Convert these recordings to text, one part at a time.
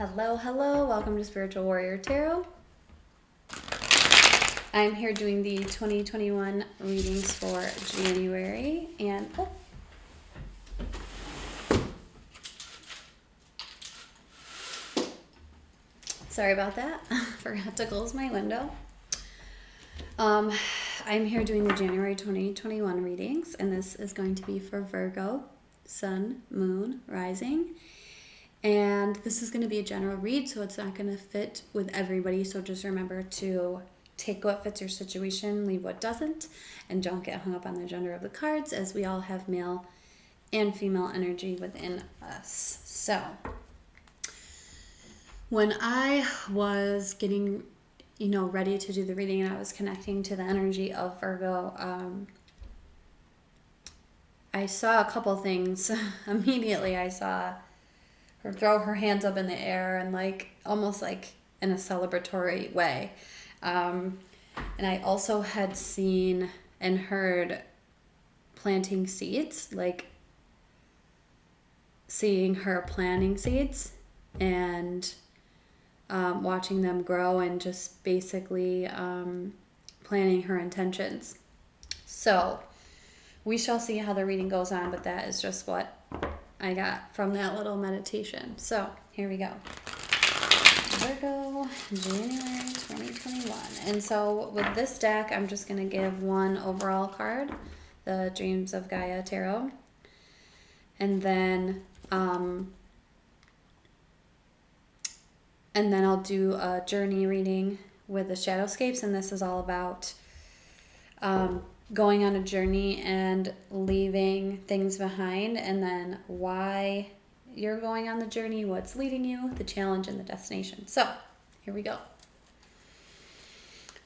Hello, hello. Welcome to Spiritual Warrior Tarot. I'm here doing the 2021 readings for January. And, sorry about that. Forgot to close my window. I'm here doing the January 2021 readings, and this is going to be for Virgo, Sun, Moon, Rising. And this is going to be a general read, so it's not going to fit with everybody. So just remember to take what fits your situation, leave what doesn't, and don't get hung up on the gender of the cards, as we all have male and female energy within us. So when I was getting, ready to do the reading and I was connecting to the energy of Virgo, I saw a couple things. Immediately I saw her throw her hands up in the air and almost in a celebratory way. And I also had seen and heard planting seeds, seeing her planting seeds and watching them grow and just basically planning her intentions. So we shall see how the reading goes on, but that is just what I got from that little meditation. So here we go. Virgo, January 2021. And so with this deck, I'm just going to give one overall card, the Dreams of Gaia Tarot. And then I'll do a journey reading with the Shadowscapes, and this is all about going on a journey and leaving things behind, and then why you're going on the journey, what's leading you, the challenge, and the destination. So here we go.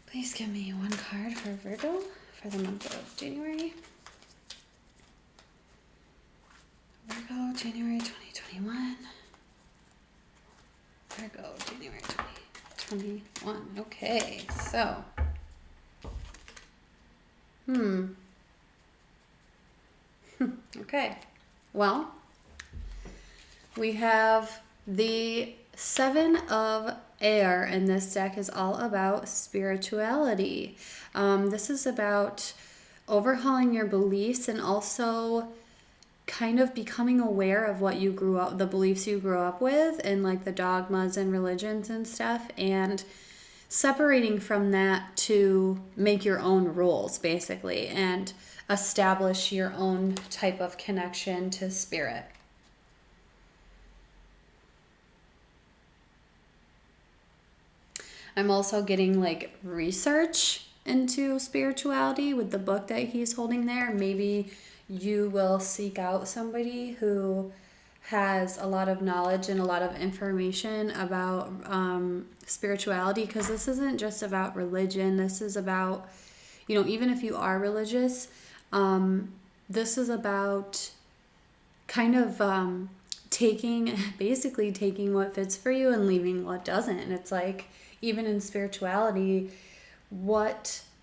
Please give me one card for Virgo for the month of January. Virgo, January 2021. Virgo, January 2021. Okay, so okay, well, we have the Seven of Air, and this deck is all about spirituality. This is about overhauling your beliefs and also kind of becoming aware of what you grew up, the beliefs you grew up with, and the dogmas and religions and stuff, and separating from that to make your own rules, basically, and establish your own type of connection to spirit. I'm also getting research into spirituality with the book that he's holding there. Maybe you will seek out somebody who has a lot of knowledge and a lot of information about spirituality, because this isn't just about religion. This is about, even if you are religious, this is about kind of taking what fits for you and leaving what doesn't. And it's even in spirituality,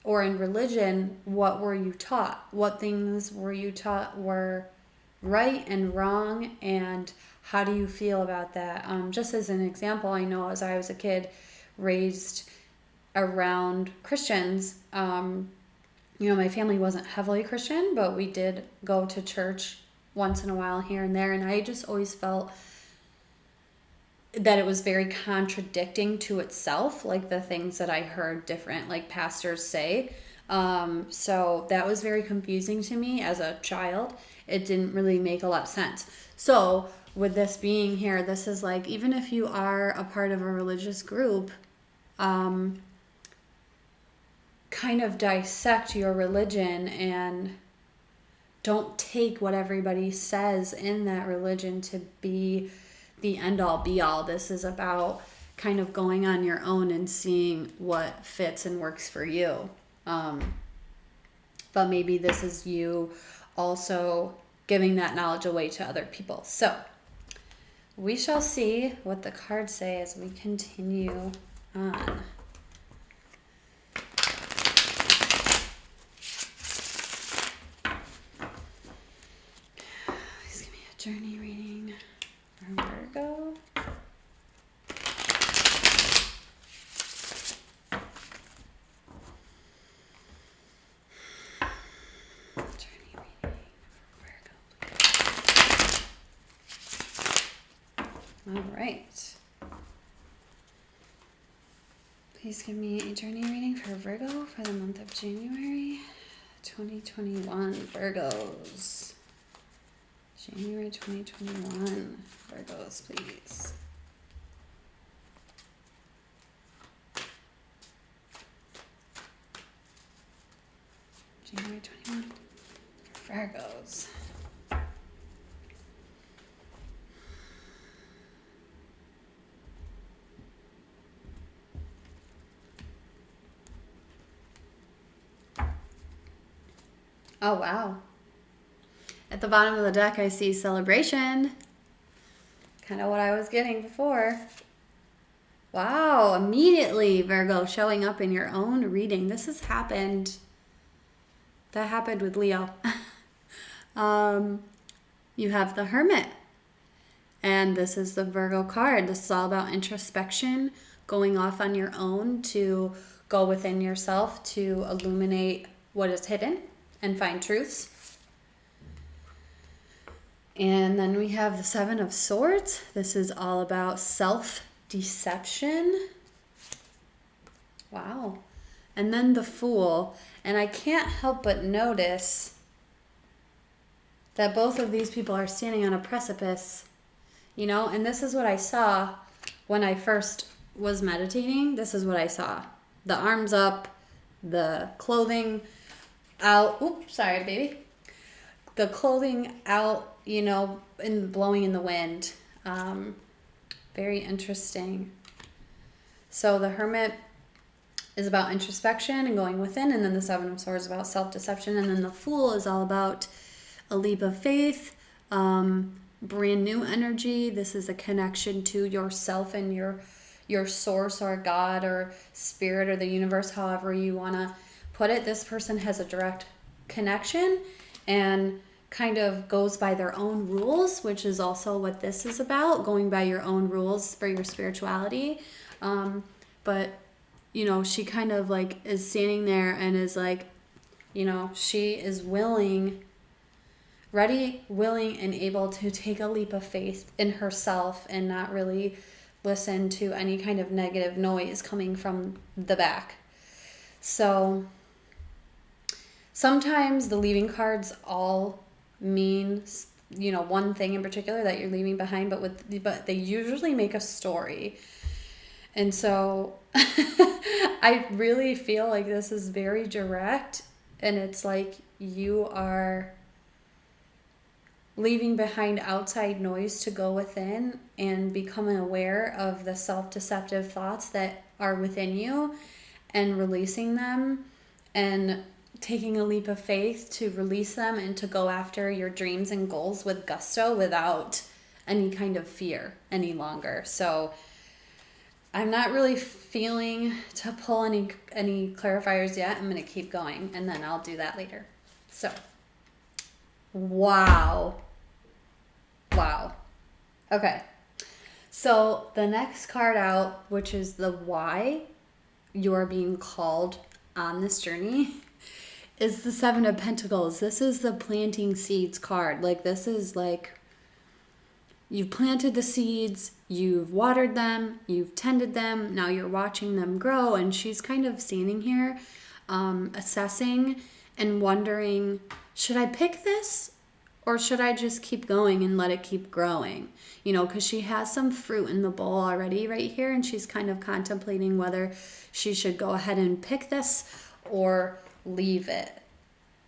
or in religion, what were you taught? What things were you taught were right and wrong, and how do you feel about that? Just as an example, I know as I was a kid raised around Christians, my family wasn't heavily Christian, but we did go to church once in a while here and there, and I just always felt that it was very contradicting to itself, the things that I heard different pastors say. So that was very confusing to me as a child. It didn't really make a lot of sense. So with this being here, this is even if you are a part of a religious group, kind of dissect your religion and don't take what everybody says in that religion to be the end all be all. This is about kind of going on your own and seeing what fits and works for you. But maybe this is you also giving that knowledge away to other people. So we shall see what the cards say as we continue on. Please give me a journey reading for Virgo. All right. Please give me a journey reading for Virgo for the month of January 2021. Virgos. January 2021. Virgos, please. January 21. Virgos. Oh, wow. At the bottom of the deck, I see celebration. Kind of what I was getting before. Wow, immediately, Virgo, showing up in your own reading. This has happened. That happened with Leo. You have the Hermit. And this is the Virgo card. This is all about introspection, going off on your own to go within yourself to illuminate what is hidden and find truths. And then we have the Seven of Swords. This is all about self-deception. Wow. And then the Fool. And I can't help but notice that both of these people are standing on a precipice, you know, and this is what I saw when I first was meditating. This is what I saw. The arms up, the clothing out. Oops, sorry, baby. The clothing out, you know, and blowing in the wind. Very interesting. So the Hermit is about introspection and going within, and then the Seven of Swords is about self-deception, and then the Fool is all about a leap of faith, brand new energy. This is a connection to yourself and your source or God or spirit or the universe, however you want to put it. This person has a direct connection and kind of goes by their own rules, which is also what this is about, going by your own rules for your spirituality. But, you know, she kind of like is standing there and is like, you know, she is ready, willing, and able to take a leap of faith in herself and not really listen to any kind of negative noise coming from the back. So sometimes the leaving cards all mean, you know, one thing in particular that you're leaving behind, but they usually make a story. And so I really feel like this is very direct, and it's like you are leaving behind outside noise to go within and becoming aware of the self-deceptive thoughts that are within you and releasing them and taking a leap of faith to release them and to go after your dreams and goals with gusto without any kind of fear any longer. So I'm not really feeling to pull any clarifiers yet. I'm going to keep going and then I'll do that later. So, wow. Okay. So the next card out, which is the why you're being called on this journey, is the Seven of Pentacles. This is the planting seeds card. Like, this is like you've planted the seeds, you've watered them, you've tended them, now you're watching them grow. And she's kind of standing here assessing and wondering, should I pick this or should I just keep going and let it keep growing? You know, because she has some fruit in the bowl already right here, and she's kind of contemplating whether she should go ahead and pick this or leave it.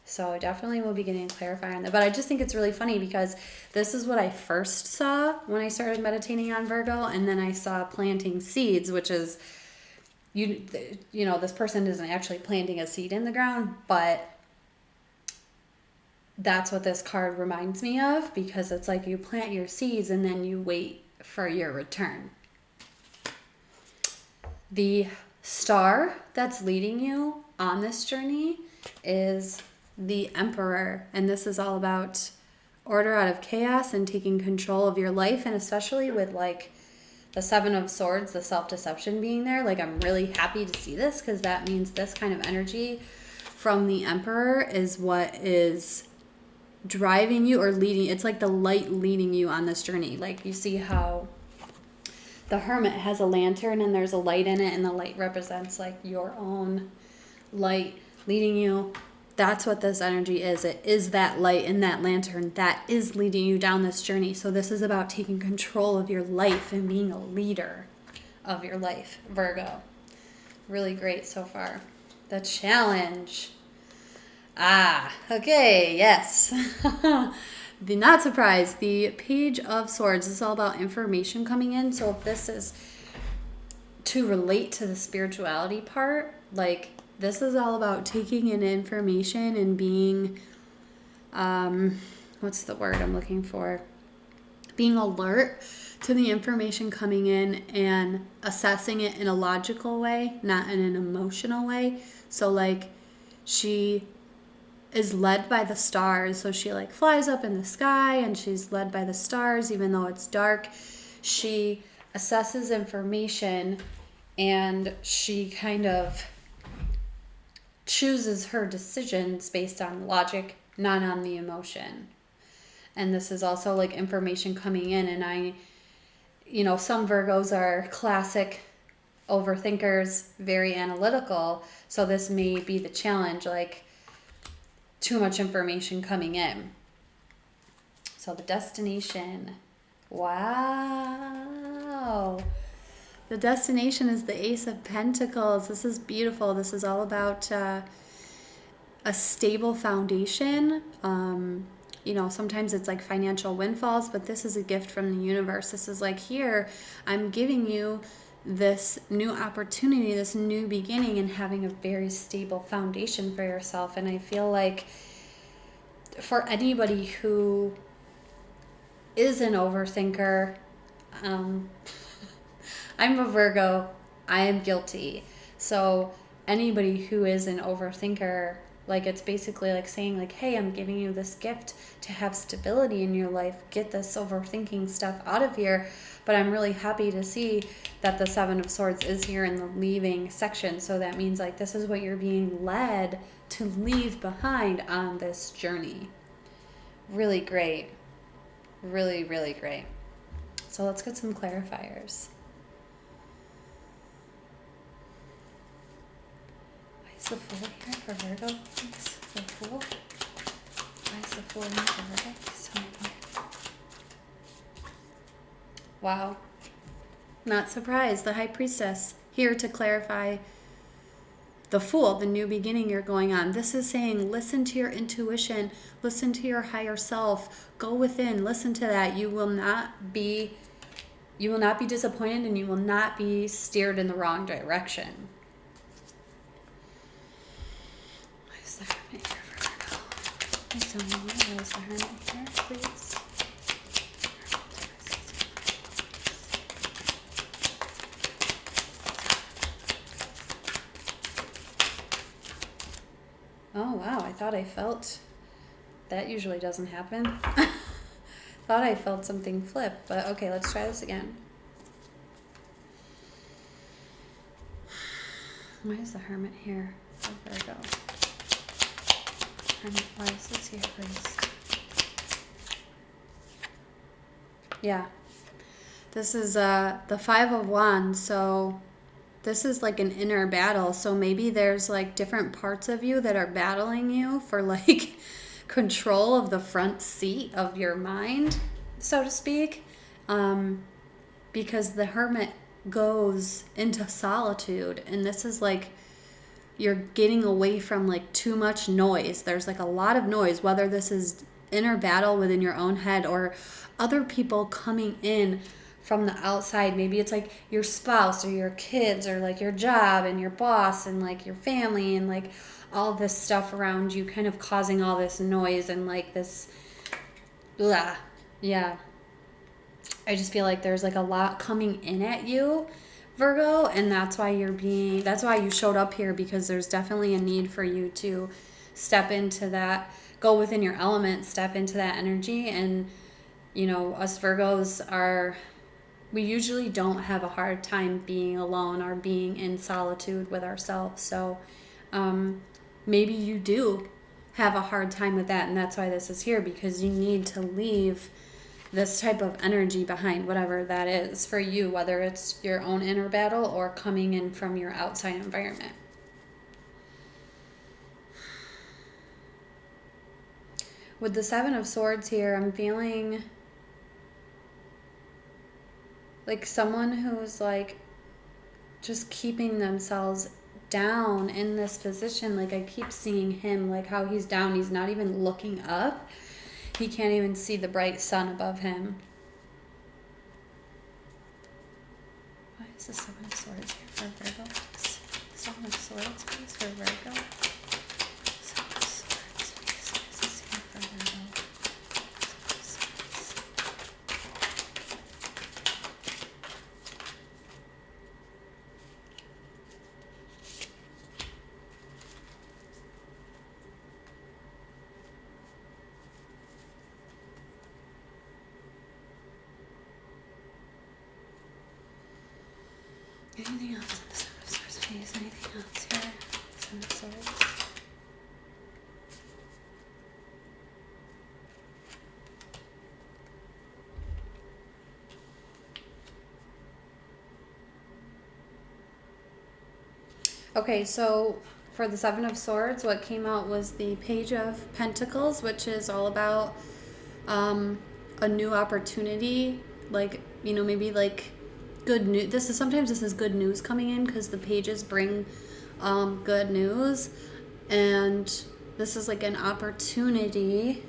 So I definitely will be getting a clarifier on that. But I just think it's really funny because this is what I first saw when I started meditating on Virgo, and then I saw planting seeds, which is, you know, this person isn't actually planting a seed in the ground, but that's what this card reminds me of, because it's like you plant your seeds and then you wait for your return. The star that's leading you on this journey is the Emperor, and this is all about order out of chaos and taking control of your life, and especially with like the Seven of Swords, the self-deception being there. Like, I'm really happy to see this because that means this kind of energy from the Emperor is what is driving you or leading. It's like the light leading you on this journey. Like, you see how the Hermit has a lantern and there's a light in it, and the light represents like your own light leading you. That's what this energy is. It is that light in that lantern that is leading you down this journey. So this is about taking control of your life and being a leader of your life, Virgo. Really great so far. The challenge. Okay, yes. Not surprised. The Page of Swords is all about information coming in. So if this is to relate to the spirituality part, like this is all about taking in information and being, what's the word I'm looking for? Being alert to the information coming in and assessing it in a logical way, not in an emotional way. So like she is led by the stars. So she like flies up in the sky and she's led by the stars, even though it's dark. She assesses information and she kind of chooses her decisions based on logic, not on the emotion. And this is also like information coming in. And some Virgos are classic overthinkers, very analytical. So this may be the challenge, like too much information coming in. So the destination. Wow. The destination is the Ace of Pentacles. This is beautiful. This is all about a stable foundation. Sometimes it's like financial windfalls, but this is a gift from the universe. This is like, here, I'm giving you this new opportunity, this new beginning, and having a very stable foundation for yourself. And I feel like for anybody who is an overthinker, I'm a Virgo, I am guilty. So anybody who is an overthinker, like it's basically like saying like, hey, I'm giving you this gift to have stability in your life. Get this overthinking stuff out of here. But I'm really happy to see that the Seven of Swords is here in the leaving section. So that means like this is what you're being led to leave behind on this journey. Really great. Really, really great. So let's get some clarifiers. Why is the Fool here for Virgo? Thanks. The Fool? Why is the Fool here for Virgo? Please tell me why. Wow. Not surprised. The High Priestess here to clarify the Fool, the new beginning you're going on. This is saying listen to your intuition, listen to your higher self, go within, listen to that. You will not be disappointed and you will not be steered in the wrong direction. Why is the Hermit here for Virgo? Please tell me why is the Hermit here, please? Oh, wow. I thought I felt... That usually doesn't happen. Thought I felt something flip, but okay, let's try this again. Why is the Hermit here? Oh, Virgo. Hermit, why is this here, please? Yeah. This is the Five of Wands, so... This is like an inner battle. So maybe there's like different parts of you that are battling you for like control of the front seat of your mind, so to speak. Because the Hermit goes into solitude. And this is like you're getting away from like too much noise. There's like a lot of noise, whether this is inner battle within your own head or other people coming in from the outside. Maybe it's like your spouse or your kids or like your job and your boss and like your family and like all this stuff around you kind of causing all this noise and like this blah. Yeah. I just feel like there's like a lot coming in at you, Virgo, and that's why you showed up here, because there's definitely a need for you to step into that, go within your element, step into that energy. And us Virgos we usually don't have a hard time being alone or being in solitude with ourselves. So maybe you do have a hard time with that, and that's why this is here, because you need to leave this type of energy behind whatever that is for you, whether it's your own inner battle or coming in from your outside environment. With the Seven of Swords here, I'm feeling like someone who's like just keeping themselves down in this position. Like I keep seeing him, like how he's down. He's not even looking up. He can't even see the bright sun above him. Why is the Seven of Swords here for Virgo? Seven of Swords, please, for Virgo. Seven of Swords, please. What is this here for Virgo? Anything else on the Seven of Swords, please? Anything else here? Seven of Swords. Okay, so for the Seven of Swords, what came out was the Page of Pentacles, which is all about a new opportunity, like, you know, maybe like good news. Sometimes this is good news coming in because the pages bring good news, and this is like an opportunity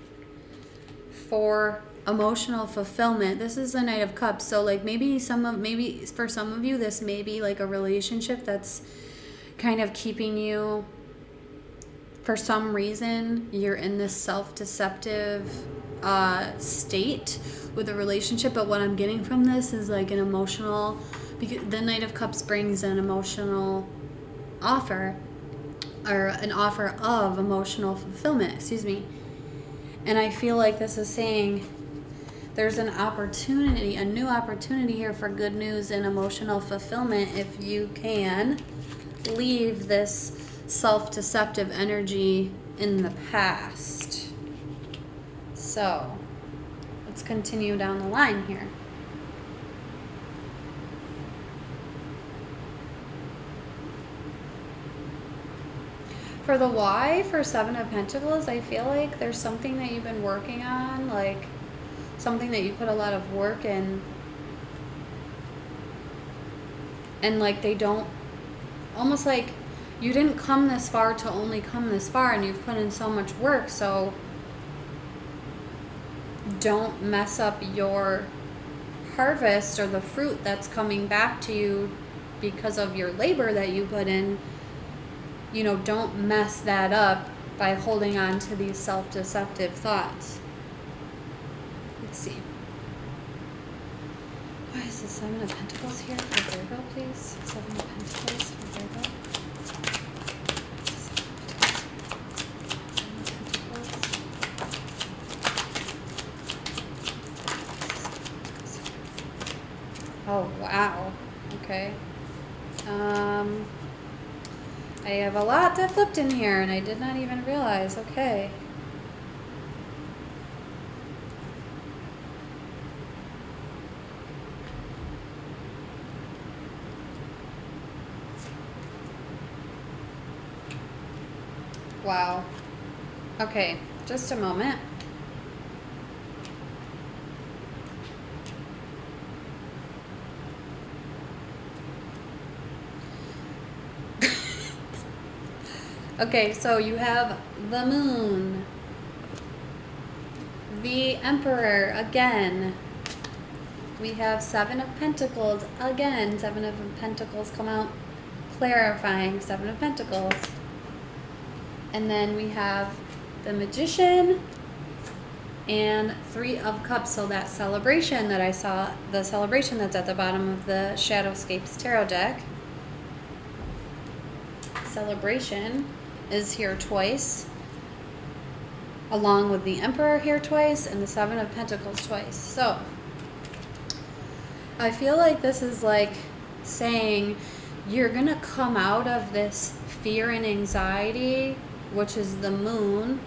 for emotional fulfillment. This is the Knight of Cups, so like maybe for some of you this may be like a relationship that's kind of keeping you, for some reason you're in this self-deceptive state with a relationship. But what I'm getting from this is like an emotional, because the Knight of Cups brings an emotional offer, or an offer of emotional fulfillment, excuse me. And I feel like this is saying there's an opportunity, a new opportunity here for good news and emotional fulfillment if you can leave this self-deceptive energy in the past. So let's continue down the line here. For the why, for Seven of Pentacles, I feel like there's something that you've been working on, like something that you put a lot of work in, and like they don't, almost like you didn't come this far to only come this far, and you've put in so much work, so don't mess up your harvest or the fruit that's coming back to you because of your labor that you put in. You know, don't mess that up by holding on to these self-deceptive thoughts. Let's see. Why is the Seven of Pentacles here for Virgo, please? Seven of Pentacles for Virgo. Oh, wow. Okay. I have a lot that flipped in here, and I did not even realize. Okay. Wow. Okay, just a moment. Okay, so you have the Moon, the Emperor again. We have Seven of Pentacles again. Seven of Pentacles come out clarifying Seven of Pentacles. And then we have the Magician and Three of Cups. So that celebration that I saw, the celebration that's at the bottom of the Shadowscapes Tarot deck, celebration is here twice, along with the Emperor here twice and the Seven of Pentacles twice. So I feel like this is like saying you're gonna come out of this fear and anxiety, which is the Moon,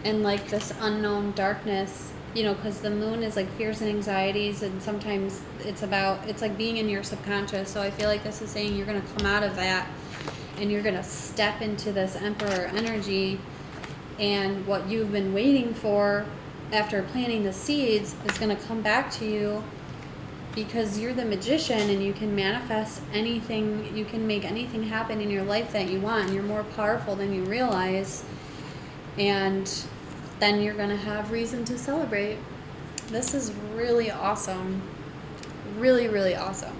and like this unknown darkness you know, because the moon is like fears and anxieties, and sometimes it's like being in your subconscious. So I feel like this is saying you're going to come out of that and you're going to step into this emperor energy, and what you've been waiting for after planting the seeds is going to come back to you, because you're the magician and you can manifest anything, you can make anything happen in your life that you want. You're more powerful than you realize, and then you're going to have reason to celebrate. This is really awesome. Really, really awesome.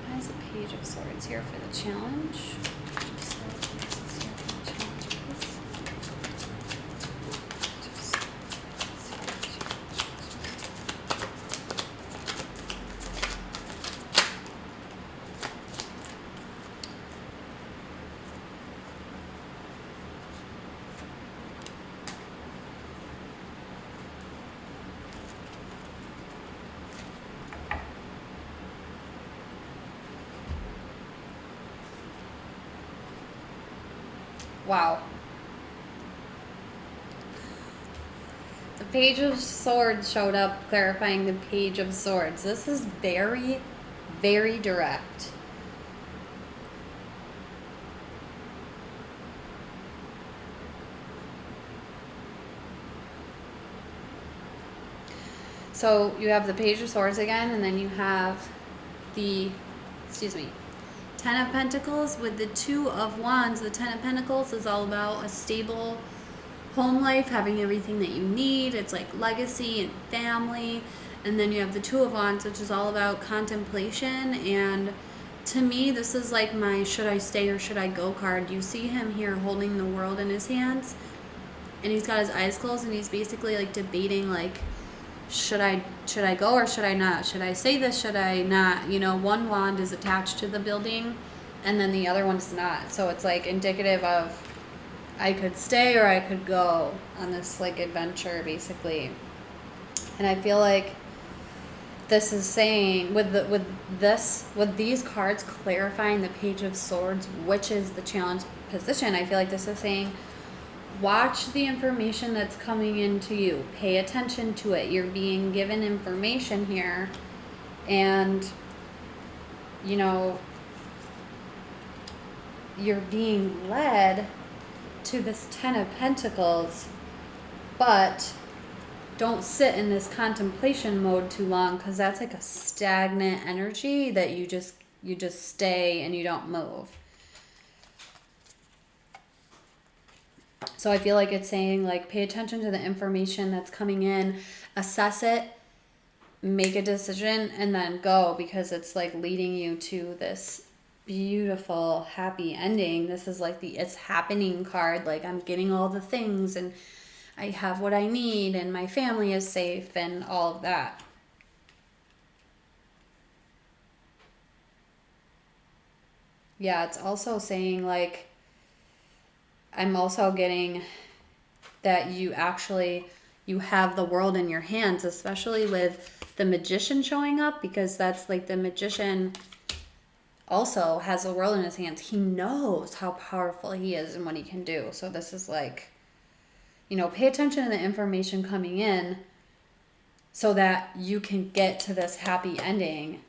Why is the Page of Swords here for the challenge? Wow. The Page of Swords showed up, clarifying the Page of Swords. This is very, very direct. So you have the Page of Swords again, and then you have the, Ten of Pentacles with the Two of Wands. The Ten of Pentacles is all about a stable home life, having everything that you need. It's like legacy and family. And then you have the Two of Wands, which is all about contemplation. And to me, this is like my should I stay or should I go card. You see him here holding the world in his hands, and he's got his eyes closed, and he's basically like debating, like, should I go or should I not? Should I say this? Should I not? You know, one wand is attached to the building and then the other one's not. So it's like indicative of I could stay or I could go on this like adventure basically. And I feel like this is saying with these cards clarifying the Page of Swords, which is the challenge position, I feel like this is saying watch the information that's coming into you. Pay attention to it. You're being given information here, and you know, you're being led to this Ten of Pentacles, but don't sit in this contemplation mode too long, because that's like a stagnant energy that you just stay and you don't move. So I feel like it's saying, like, pay attention to the information that's coming in, assess it, make a decision, and then go, because it's like leading you to this beautiful, happy ending. This is like the it's happening card. Like, I'm getting all the things and I have what I need and my family is safe and all of that. Yeah, it's also saying, like, I'm also getting that you have the world in your hands, especially with the Magician showing up, because that's like the Magician also has the world in his hands. He knows how powerful he is and what he can do. So this is like, you know, pay attention to the information coming in so that you can get to this happy ending,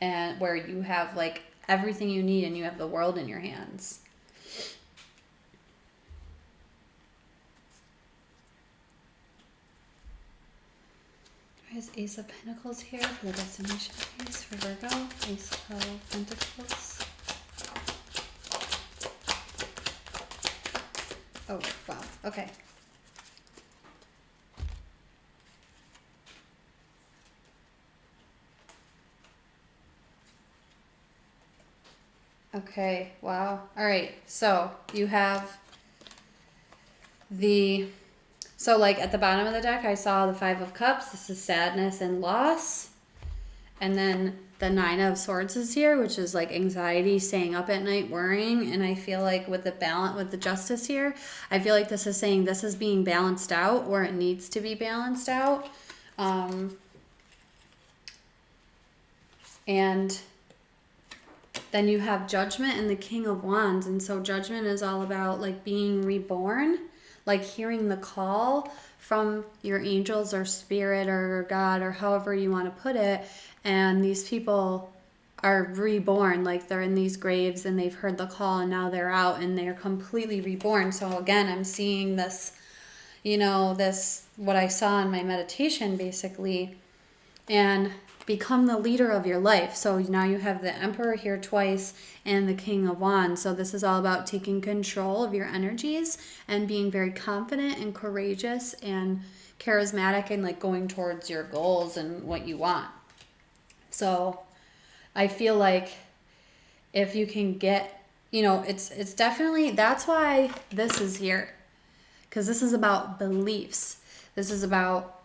and where you have like everything you need and you have the world in your hands. There's Ace of Pentacles here for the destination piece for Virgo. Ace of Pentacles. Oh, wow. Okay. Okay, wow. All right, so you have so like at the bottom of the deck, I saw the Five of Cups. This is sadness and loss. And then the Nine of Swords is here, which is like anxiety, staying up at night, worrying. And I feel like with the Justice here, I feel like this is saying this is being balanced out, or it needs to be balanced out. And then you have Judgment and the King of Wands. And so Judgment is all about like being reborn, like hearing the call from your angels or spirit or God or however you want to put it. And these people are reborn, like they're in these graves and they've heard the call and now they're out and they're completely reborn. So again, I'm seeing this, what I saw in my meditation basically, and become the leader of your life. So now you have the Emperor here twice and the King of Wands. So this is all about taking control of your energies and being very confident and courageous and charismatic and like going towards your goals and what you want. So I feel like if you can get, it's definitely, that's why this is here. Because this is about beliefs. This is about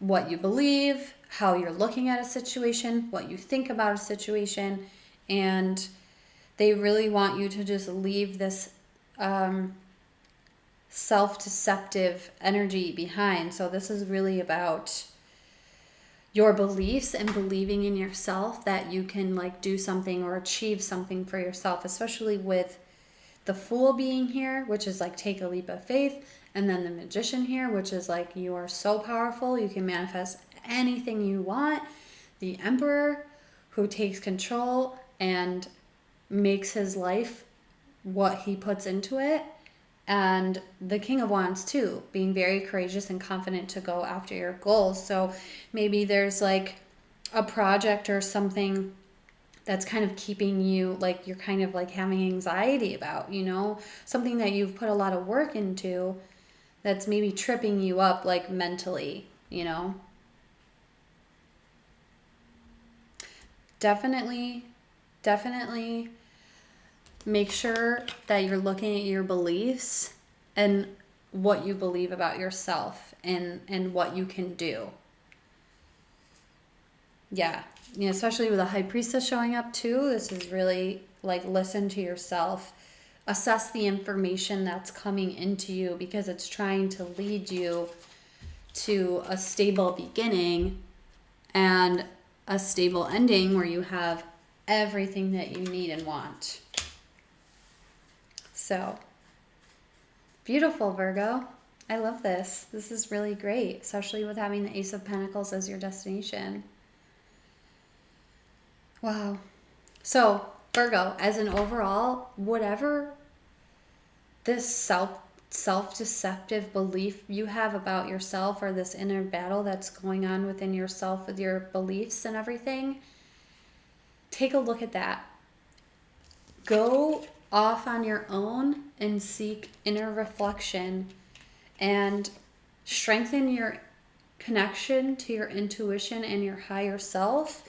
what you believe, how you're looking at a situation, what you think about a situation, and they really want you to just leave this self-deceptive energy behind. So this is really about your beliefs and believing in yourself that you can like do something or achieve something for yourself, especially with the Fool being here, which is like take a leap of faith, and then the Magician here, which is like you are so powerful, you can manifest anything you want. The Emperor, who takes control and makes his life what he puts into it. And the King of Wands too, being very courageous and confident to go after your goals. So maybe there's like a project or something that's kind of keeping you, like you're kind of like having anxiety about, something that you've put a lot of work into that's maybe tripping you up like mentally, Definitely make sure that you're looking at your beliefs and what you believe about yourself and what you can do. Yeah. Especially with a High Priestess showing up too, this is really like listen to yourself. Assess the information that's coming into you because it's trying to lead you to a stable beginning and a stable ending where you have everything that you need and want. So, beautiful, Virgo. I love this. This is really great, especially with having the Ace of Pentacles as your destination. Wow. So, Virgo, as an overall, whatever this self-deceptive belief you have about yourself or this inner battle that's going on within yourself with your beliefs and everything, take a look at that. Go off on your own and seek inner reflection and strengthen your connection to your intuition and your higher self,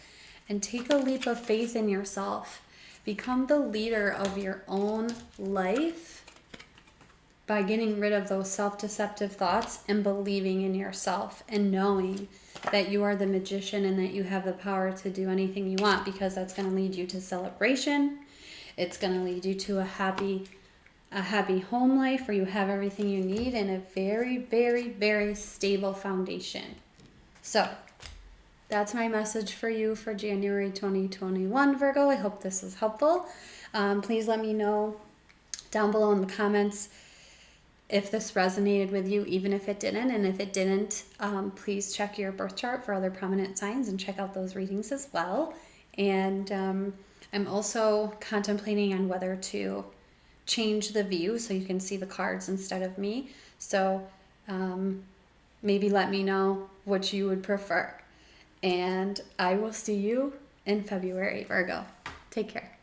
and take a leap of faith in yourself. Become the leader of your own life by getting rid of those self-deceptive thoughts and believing in yourself and knowing that you are the magician and that you have the power to do anything you want, because that's going to lead you to celebration. It's going to lead you to a happy home life where you have everything you need and a very, very, very stable foundation. So that's my message for you for January 2021, Virgo. I hope this is helpful. Please let me know down below in the comments if this resonated with you, even if it didn't. And if it didn't, please check your birth chart for other prominent signs and check out those readings as well. And I'm also contemplating on whether to change the view so you can see the cards instead of me. So maybe let me know what you would prefer. And I will see you in February, Virgo. Take care.